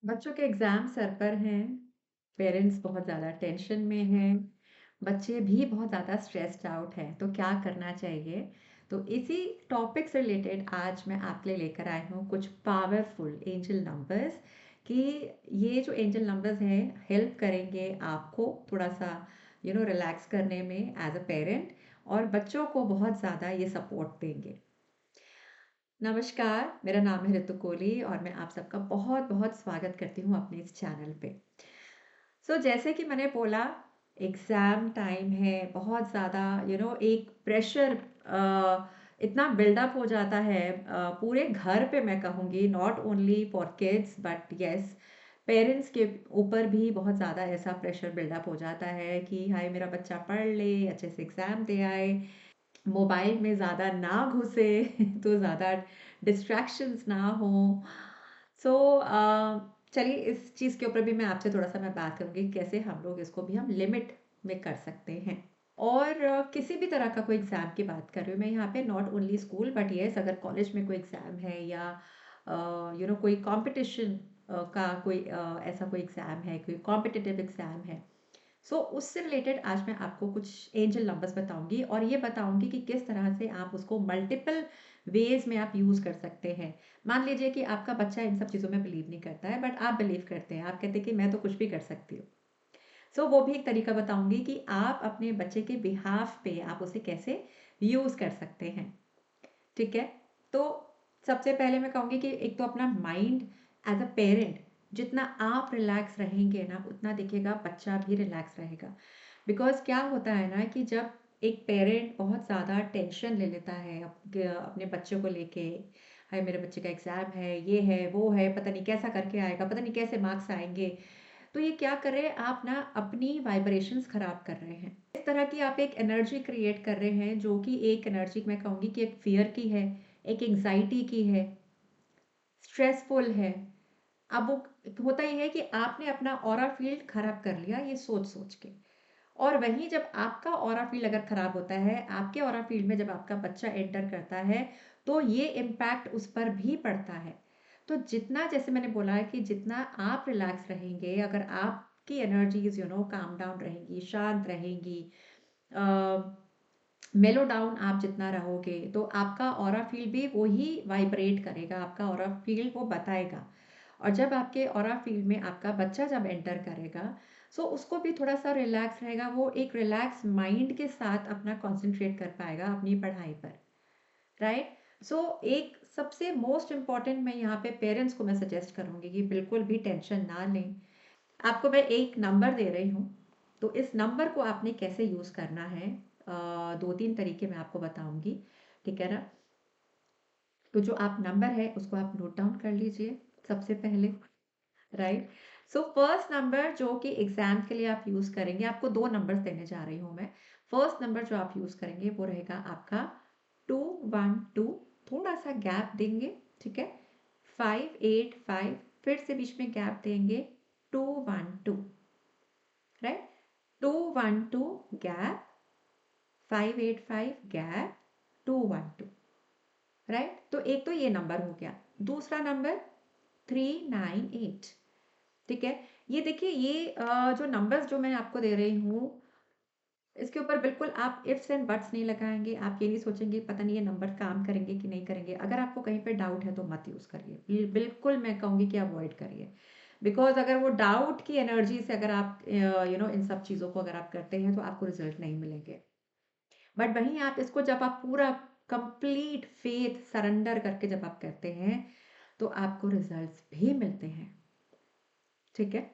बच्चों के exam sir पर हैं, पेरेंट्स बहुत ज़्यादा टेंशन में हैं, बच्चे भी बहुत ज़्यादा स्ट्रेस्ड आउट हैं, तो क्या करना चाहिए? तो इसी टॉपिक से रिलेटेड आज मैं आपके लिए लेकर आई हूँ कुछ पावरफुल एंजल नंबर्स कि ये जो एंजल नंबर्स हैं हेल्प करेंगे आपको थोड़ा-सा रिलैक्स करने में एज़ अ पेरेंट और बच्चों को बहुत ज़्यादा ये सपोर्ट देंगे। नमस्कार, मेरा नाम है ऋतु कोहली और मैं आप सबका बहुत-बहुत स्वागत करती हूँ अपने इस चैनल पे। जैसे कि मैंने बोला एग्ज़ाम टाइम है, बहुत ज़्यादा एक प्रेशर इतना बिल्डअप हो जाता है पूरे घर पे मैं कहूँगी not only for kids but yes parents के ऊपर भी बहुत ज़्यादा ऐसा प्रेशर बिल्डअप हो जाता है कि हाय मेरा बच्चा पढ़ ले, अच्छे से एग्ज़ाम दे आए, मोबाइल में ज़्यादा ना घुसे तो ज़्यादा डिस्ट्रैक्शंस ना हो। सो चलिए इस चीज़ के ऊपर भी मैं आपसे थोड़ा-सा मैं बात करूँगी कैसे हम लोग इसको भी हम लिमिट में कर सकते हैं। और किसी भी तरह का कोई एग्ज़ाम की बात कर रही हूँ मैं यहाँ पे not only school but yes अगर कॉलेज में कोई एग्ज़ाम है या कोई कॉम्पिटिशन का कोई ऐसा कोई एग्ज़ाम है, कोई कॉम्पिटिटिव एग्ज़ाम है। उससे रिलेटेड आज मैं आपको कुछ एंजल नंबर्स बताऊंगी और ये बताऊंगी कि किस तरह से आप उसको मल्टीपल वेज में आप यूज कर सकते हैं। मान लीजिए कि आपका बच्चा इन सब चीज़ों में बिलीव नहीं करता है बट आप बिलीव करते हैं, आप कहते हैं कि मैं तो कुछ भी कर सकती हूँ। वो भी एक तरीका बताऊंगी कि आप अपने बच्चे के बिहाफ पे आप उसे कैसे यूज कर सकते हैं। ठीक है। तो सबसे पहले मैं कहूँगी कि एक तो अपना माइंड एज अ पेरेंट जितना आप रिलैक्स रहेंगे ना उतना देखिएगा बच्चा भी रिलैक्स रहेगा। बिकॉज क्या होता है ना कि जब एक पेरेंट बहुत ज़्यादा टेंशन ले लेता है अपने बच्चों को लेके, हाय मेरे बच्चे का एग्ज़ाम है, ये है वो है, पता नहीं कैसा करके आएगा, पता नहीं कैसे मार्क्स आएंगे, तो ये क्या कर रहे हैं आप ना अपनी वाइब्रेशंस खराब कर रहे हैं। इस तरह की आप एक एनर्जी क्रिएट कर रहे हैं जो कि एक एनर्जी मैं कहूँगी कि एक फियर की है, एक एंग्जाइटी की है, स्ट्रेसफुल है। अब वो होता ही है कि आपने अपना ऑरा फील्ड खराब कर लिया ये सोच सोच के। और वहीं जब आपका ऑरा फील्ड अगर खराब होता है, आपके ऑरा फील्ड में जब आपका बच्चा एंटर करता है तो ये इम्पैक्ट उस पर भी पड़ता है। तो जितना जैसे मैंने बोला है कि जितना आप रिलैक्स रहेंगे, अगर आपकी एनर्जीज काम डाउन रहेंगी, शांत रहेंगी, मेलो डाउन आप जितना रहोगे तो आपका ऑरा फील्ड भी वही वाइब्रेट करेगा, आपका ऑरा फील्ड वो बताएगा। और जब आपके ऑरा फील्ड में आपका बच्चा जब एंटर करेगा उसको भी थोड़ा सा रिलैक्स रहेगा, वो एक रिलैक्स माइंड के साथ अपना कंसंट्रेट कर पाएगा अपनी पढ़ाई पर। राइट। एक सबसे मोस्ट इम्पॉर्टेंट मैं यहाँ पे पेरेंट्स को मैं सजेस्ट करूँगी कि बिल्कुल भी टेंशन ना लें। आपको मैं एक नंबर दे रही हूँ, तो इस नंबर को आपने कैसे यूज़ करना है, दो तीन तरीके मैं आपको बताऊंगी। ठीक है ना। तो जो आप नंबर है उसको आप नोट डाउन कर लीजिए सबसे पहले। राइट। फर्स्ट नंबर जो कि एग्जाम के लिए आप यूज़ करेंगे, आपको दो नंबर्स देने जा रही हूँ मैं। फर्स्ट नंबर जो आप यूज़ करेंगे वो रहेगा आपका 212, थोड़ा सा गैप देंगे। ठीक है। 585, फिर से बीच में गैप देंगे, 212। राइट। 212 gap, 585 gap, 212। राइट। तो एक तो ये नंबर हो गया। दूसरा नंबर 398। ठीक है। ये देखिए ये जो नंबर्स जो मैं आपको दे रही हूँ इसके ऊपर बिल्कुल आप इफ्स एंड बट्स नहीं लगाएंगे, आप ये नहीं सोचेंगे पता नहीं ये नंबर काम करेंगे कि नहीं करेंगे। अगर आपको कहीं पे डाउट है तो मत यूज़ करिए, बिल्कुल मैं कहूँगी कि अवॉइड करिए। बिकॉज अगर वो डाउट की एनर्जी से अगर आप इन सब चीज़ों को अगर आप करते हैं तो आपको रिजल्ट नहीं मिलेंगे। बट वहीं आप इसको जब आप पूरा कंप्लीट फेथ सरेंडर करके जब आप करते हैं तो आपको रिजल्ट्स भी मिलते हैं। ठीक है।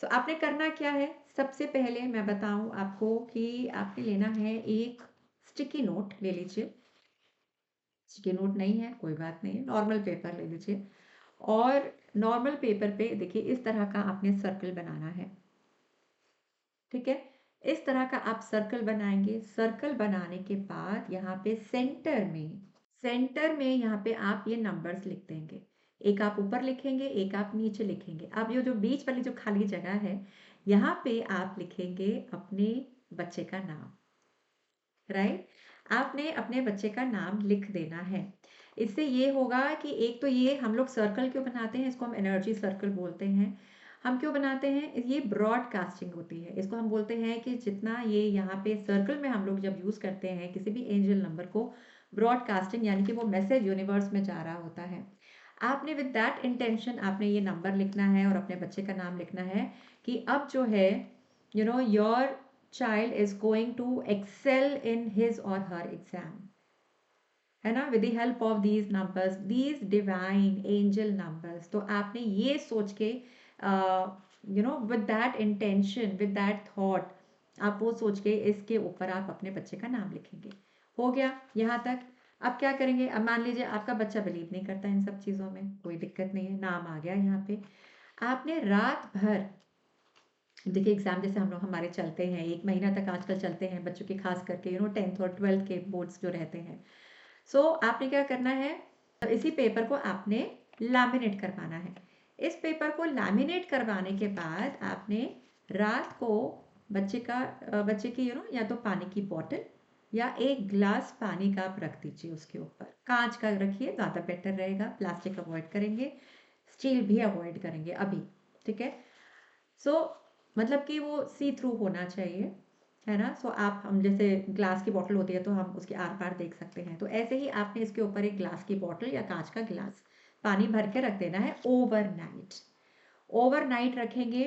आपने करना क्या है, सबसे पहले मैं बताऊं आपको कि आपने लेना है एक स्टिकी नोट ले लीजिए। स्टिकी नोट नहीं है कोई बात नहीं, नॉर्मल पेपर ले लीजिए। और नॉर्मल पेपर पे देखिए इस तरह का आपने सर्कल बनाना है। ठीक है। इस तरह का आप सर्कल बनाएंगे। सर्कल बनाने के बाद यहाँ पे सेंटर में यहाँ पे आप ये नंबर्स लिख देंगे। एक आप ऊपर लिखेंगे, एक आप नीचे लिखेंगे। अब ये जो बीच वाली जो खाली जगह है यहाँ पे आप लिखेंगे अपने बच्चे का नाम। राइट। आपने अपने बच्चे का नाम लिख देना है। इससे ये होगा कि एक तो ये हम लोग सर्कल क्यों बनाते हैं, इसको हम एनर्जी सर्कल बोलते हैं। हम क्यों बनाते हैं, ये ब्रॉडकास्टिंग होती है, इसको हम बोलते हैं कि जितना ये यहाँ पे सर्कल में हम लोग जब यूज़ करते हैं किसी भी एंजल नंबर को, ब्रॉडकास्टिंग यानी कि वो मैसेज यूनिवर्स में जा रहा होता है। आपने विद दैट इंटेंशन आपने ये नंबर लिखना है और अपने बच्चे का नाम लिखना है कि अब जो है your child is going to excel in his or her exam, है ना, with the help of these numbers, these divine angel numbers. तो आपने ये सोच के with that intention, with that thought, आप वो सोच के इसके ऊपर आप अपने बच्चे का नाम लिखेंगे। हो गया यहाँ तक। अब क्या करेंगे, अब मान लीजिए आपका बच्चा बिलीव नहीं करता इन सब चीज़ों में, कोई दिक्कत नहीं है, नाम आ गया यहाँ पे। आपने रात भर, देखिए एग्जाम जैसे हम लोग हमारे चलते हैं, 1 महीना तक आजकल चलते हैं बच्चों के, खास करके 10th और 12th के बोर्ड्स जो रहते हैं। सो आपने क्या करना है, इसी पेपर को आपने लैमिनेट करवाना है। इस पेपर को लैमिनेट करवाने के बाद आपने रात को बच्चे की या तो पानी की बॉटल या एक ग्लास पानी का आप रख दीजिए उसके ऊपर। कांच का रखिए, ज़्यादा बेटर रहेगा, प्लास्टिक अवॉइड करेंगे, स्टील भी अवॉइड करेंगे अभी, ठीक है। सो मतलब कि वो सी थ्रू होना चाहिए, है ना। सो आप, हम जैसे ग्लास की बॉटल होती है तो हम उसके आर पार देख सकते हैं, तो ऐसे ही आपने इसके ऊपर एक ग्लास की बॉटल या कांच का गिलास पानी भर के रख देना है ओवरनाइट। ओवरनाइट रखेंगे,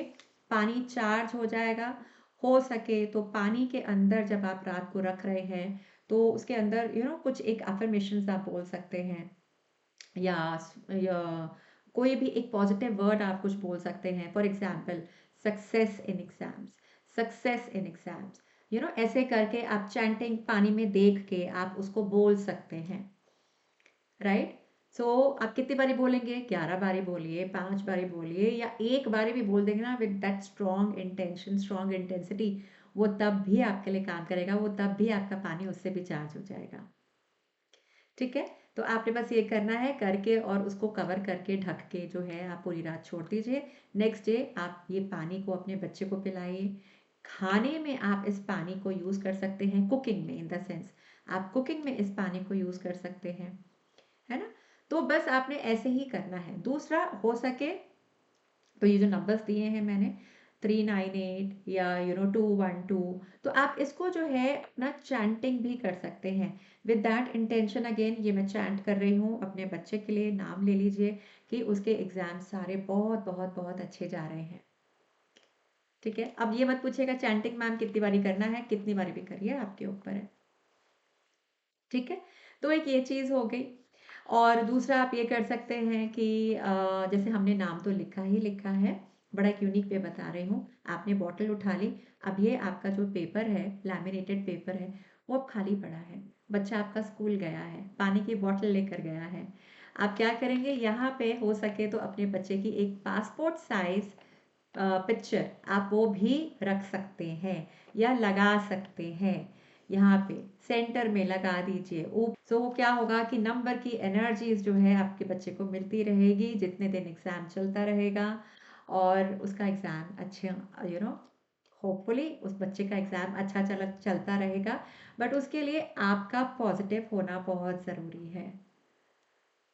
पानी चार्ज हो जाएगा। हो सके तो पानी के अंदर जब आप रात को रख रहे हैं तो उसके अंदर कुछ एक अफर्मेशंस आप बोल सकते हैं, या, या कोई भी एक पॉजिटिव वर्ड आप कुछ बोल सकते हैं। For example, success in exams, success in exams, ऐसे करके आप चैंटिंग पानी में देख के आप उसको बोल सकते हैं, राइट। सो आप कितनी बारी बोलेंगे, 11 बारी बोलिए, 5 बारी बोलिए, या एक बारी भी बोल देंगे ना with that strong intention, strong intensity, वो तब भी आपके लिए काम करेगा, वो तब भी आपका पानी उससे भी चार्ज हो जाएगा, ठीक है। तो आपने बस ये करना है, करके और उसको कवर करके ढक के जो है आप पूरी रात छोड़ दीजिए। नेक्स्ट डे आप ये पानी को अपने बच्चे को पिलाइए। खाने में आप इस पानी को यूज़ कर सकते हैं, कुकिंग में इन द सेंस आप कुकिंग में इस पानी को यूज़ कर सकते हैं, है ना। तो बस आपने ऐसे ही करना है। दूसरा, हो सके तो ये जो नंबर्स दिए हैं मैंने, 398 या 212, तो आप इसको जो है अपना चैंटिंग भी कर सकते हैं विद दैट इंटेंशन। अगेन ये मैं चैंट कर रही हूँ अपने बच्चे के लिए, नाम ले लीजिए कि उसके एग्जाम सारे बहुत बहुत बहुत अच्छे जा रहे हैं, ठीक है। अब ये मत पूछिएगा चैंटिंग मैम कितनी बारी करना है, कितनी बारी भी करिए, आपके ऊपर है, ठीक है। तो एक ये चीज़ हो गई। और दूसरा आप ये कर सकते हैं कि जैसे हमने नाम तो लिखा ही लिखा है, बड़ा एक यूनिक वे बता रही हूँ। आपने बॉटल उठा ली, अब ये आपका जो पेपर है, लैमिनेटेड पेपर है, वो अब खाली पड़ा है। बच्चा आपका स्कूल गया है, पानी की बॉटल लेकर गया है। आप क्या करेंगे, यहाँ पे हो सके तो अपने बच्चे की एक पासपोर्ट साइज पिक्चर आप वो भी रख सकते हैं या लगा सकते हैं, यहाँ पे सेंटर में लगा दीजिए। सो वो क्या होगा कि नंबर की एनर्जीज जो है आपके बच्चे को मिलती रहेगी जितने दिन एग्जाम चलता रहेगा, और उसका एग्जाम अच्छे, होपफुली उस बच्चे का एग्जाम अच्छा चलता रहेगा। बट उसके लिए आपका पॉजिटिव होना बहुत ज़रूरी है,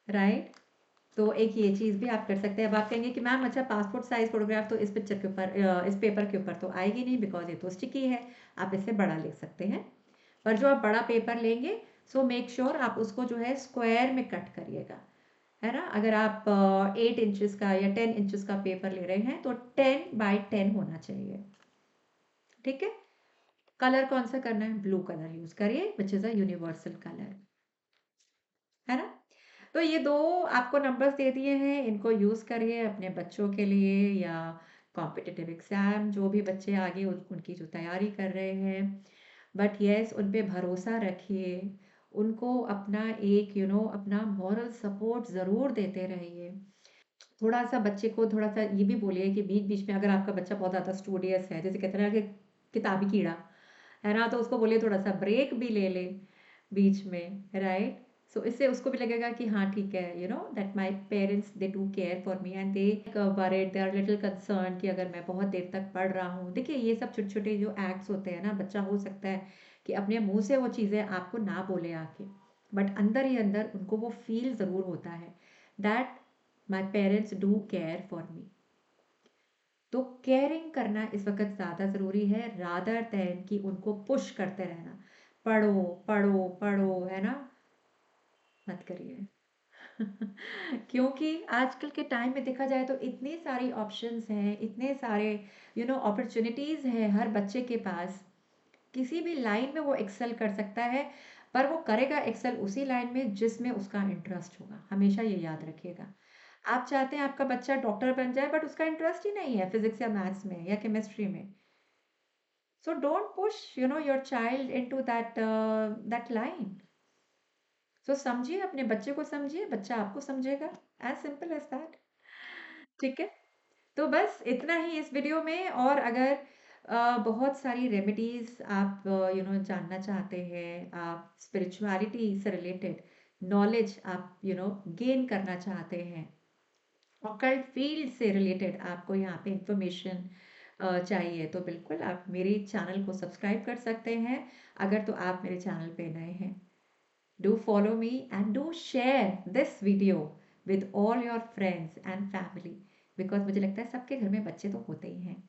राइट। तो एक ये चीज़ भी आप कर सकते हैं। अब आप कहेंगे कि मैम अच्छा पासपोर्ट साइज फोटोग्राफ तो इस पिक्चर के ऊपर, इस पेपर के ऊपर तो आएगी नहीं बिकॉज ये तो स्टिकी है, आप इससे बड़ा लिख सकते हैं। पर जो आप बड़ा पेपर लेंगे, सो मेक श्योर आप उसको जो है स्क्वायर में कट करिएगा, है ना। अगर आप 8 इंचज़ का या 10 इंचज़ का पेपर ले रहे हैं तो 10 बाई 10 होना चाहिए, ठीक है। कलर कौन सा करना है, ब्लू कलर यूज करिए which is a universal colour, है ना। तो ये 2 आपको नंबर्स दे दिए हैं, इनको यूज़ करिए अपने बच्चों के लिए, या कॉम्पिटिटिव एग्ज़ाम जो भी बच्चे आगे उनकी जो तैयारी कर रहे हैं। बट येस, उन पे भरोसा रखिए, उनको अपना एक अपना मॉरल सपोर्ट ज़रूर देते रहिए। थोड़ा सा बच्चे को थोड़ा सा ये भी बोलिए कि बीच बीच में अगर आपका बच्चा बहुत ज़्यादा स्टूडियस है, जैसे कहते हैं ना कि किताबी कीड़ा है ना, तो उसको बोलिए थोड़ा सा ब्रेक भी ले ले बीच में, राइट। सो इससे उसको भी लगेगा कि हाँ ठीक है, that my parents they do care for me and they worried, they are little concern कि अगर मैं बहुत देर तक पढ़ रहा हूँ। देखिए ये सब छोटे छोटे जो एक्ट्स होते हैं ना, बच्चा हो सकता है कि अपने मुंह से वो चीज़ें आपको ना बोले आके, बट अंदर ही अंदर उनको वो फील ज़रूर होता है that my parents do care for मी। तो केयरिंग करना इस वक्त ज़्यादा ज़रूरी है रादर दैन कि उनको पुश करते रहना, पढ़ो पढ़ो पढ़ो, है ना? मत करिए। क्योंकि आजकल के टाइम में देखा जाए तो इतनी सारी ऑप्शंस हैं, इतने सारे अपॉर्चुनिटीज़ हैं हर बच्चे के पास। किसी भी लाइन में वो एक्सेल कर सकता है, पर वो करेगा एक्सेल उसी लाइन में जिसमें उसका इंटरेस्ट होगा। हमेशा ये याद रखिएगा। आप चाहते हैं आपका बच्चा डॉक्टर बन जाए, बट उसका इंटरेस्ट ही नहीं है फिजिक्स या मैथ्स में या केमिस्ट्री में। So don't push your child into that line. So समझिए, अपने बच्चे को समझिए, बच्चा आपको समझेगा। As simple as that. ठीक है। तो बस इतना ही इस वीडियो में। और अगर बहुत सारी रेमेडीज आप जानना चाहते हैं, आप स्पिरिचुअलिटी से रिलेटेड नॉलेज आप गेन करना चाहते हैं, ऑकल्ट फील्ड से रिलेटेड आपको यहाँ पे इंफॉर्मेशन चाहिए, तो बिल्कुल आप मेरे चैनल को सब्सक्राइब कर सकते हैं। अगर तो आप मेरे चैनल पे नए हैं, do follow me and do share this video with all your friends and family, because मुझे लगता है सबके घर में बच्चे तो होते ही हैं।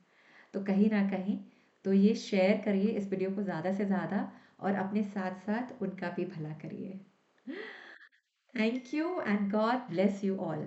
तो कहीं ना कहीं तो ये शेयर करिए इस वीडियो को ज़्यादा से ज़्यादा, और अपने साथ साथ उनका भी भला करिए। Thank you and God bless you all.